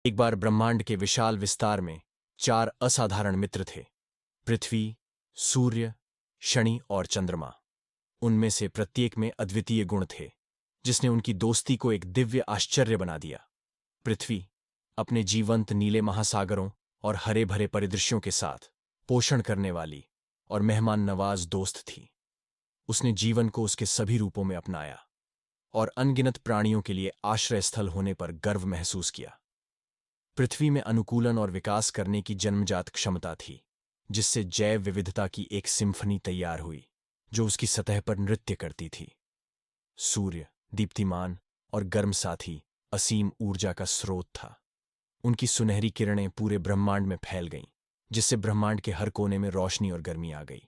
एक बार ब्रह्मांड के विशाल विस्तार में 4 असाधारण मित्र थे। पृथ्वी, सूर्य, शनि और चंद्रमा। उनमें से प्रत्येक में अद्वितीय गुण थे, जिसने उनकी दोस्ती को एक दिव्य आश्चर्य बना दिया। पृथ्वी अपने जीवंत नीले महासागरों और हरे भरे परिदृश्यों के साथ पोषण करने वाली और मेहमान नवाज दोस्त थी। उसने जीवन को उसके सभी रूपों में अपनाया और अनगिनत प्राणियों के लिए आश्रय स्थल होने पर गर्व महसूस किया। पृथ्वी में अनुकूलन और विकास करने की जन्मजात क्षमता थी, जिससे जैव विविधता की एक सिम्फनी तैयार हुई जो उसकी सतह पर नृत्य करती थी। सूर्य दीप्तिमान और गर्म साथी असीम ऊर्जा का स्रोत था। उनकी सुनहरी किरणें पूरे ब्रह्मांड में फैल गईं, जिससे ब्रह्मांड के हर कोने में रोशनी और गर्मी आ गई।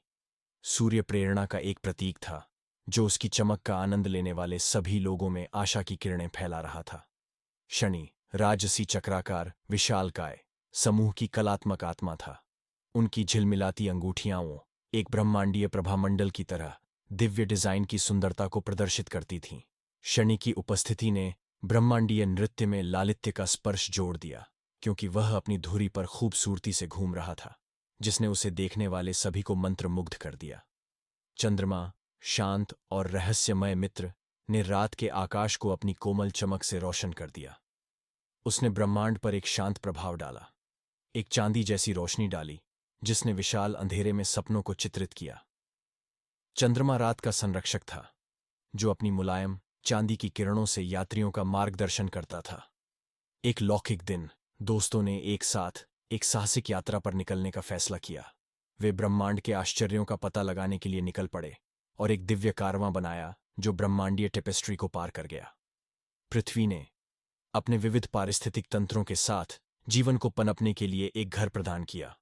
सूर्य प्रेरणा का एक प्रतीक था, जो उसकी चमक का आनंद लेने वाले सभी लोगों में आशा की किरणें फैला रहा था। शनि राजसी चक्राकार विशालकाय समूह की कलात्मक आत्मा था। उनकी झिलमिलाती अंगूठियां एक ब्रह्मांडीय प्रभामंडल की तरह दिव्य डिजाइन की सुंदरता को प्रदर्शित करती थीं। शनि की उपस्थिति ने ब्रह्मांडीय नृत्य में लालित्य का स्पर्श जोड़ दिया, क्योंकि वह अपनी धुरी पर खूबसूरती से घूम रहा था, जिसने उसे देखने वाले सभी को मंत्रमुग्ध कर दिया। चंद्रमा शांत और रहस्यमय मित्र ने रात के आकाश को अपनी कोमल चमक से रोशन कर दिया। उसने ब्रह्मांड पर एक शांत प्रभाव डाला, एक चांदी जैसी रोशनी डाली जिसने विशाल अंधेरे में सपनों को चित्रित किया। चंद्रमा रात का संरक्षक था, जो अपनी मुलायम चांदी की किरणों से यात्रियों का मार्गदर्शन करता था। एक लौकिक दिन दोस्तों ने एक साथ एक साहसिक यात्रा पर निकलने का फैसला किया। वे ब्रह्मांड के आश्चर्यों का पता लगाने के लिए निकल पड़े और एक दिव्य कारवां बनाया जो ब्रह्मांडीय टेपेस्ट्री को पार कर गया। पृथ्वी ने अपने विविध पारिस्थितिक तंत्रों के साथ जीवन को पनपने के लिए एक घर प्रदान किया।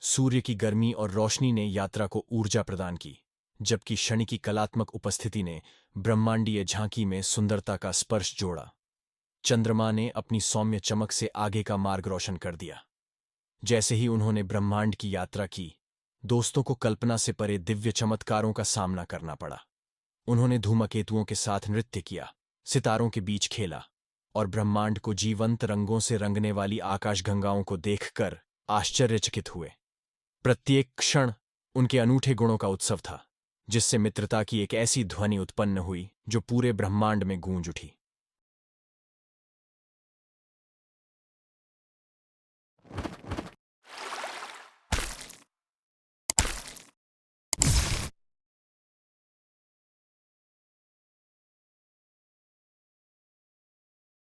सूर्य की गर्मी और रोशनी ने यात्रा को ऊर्जा प्रदान की, जबकि शनि की कलात्मक उपस्थिति ने ब्रह्मांडीय झांकी में सुंदरता का स्पर्श जोड़ा। चंद्रमा ने अपनी सौम्य चमक से आगे का मार्ग रोशन कर दिया। जैसे ही उन्होंने ब्रह्मांड की यात्रा की, दोस्तों को कल्पना से परे दिव्य चमत्कारों का सामना करना पड़ा। उन्होंने धूमकेतुओं के साथ नृत्य किया, सितारों के बीच खेला और ब्रह्मांड को जीवंत रंगों से रंगने वाली आकाशगंगाओं को देखकर आश्चर्यचकित हुए। प्रत्येक क्षण उनके अनूठे गुणों का उत्सव था, जिससे मित्रता की एक ऐसी ध्वनि उत्पन्न हुई जो पूरे ब्रह्मांड में गूंज उठी।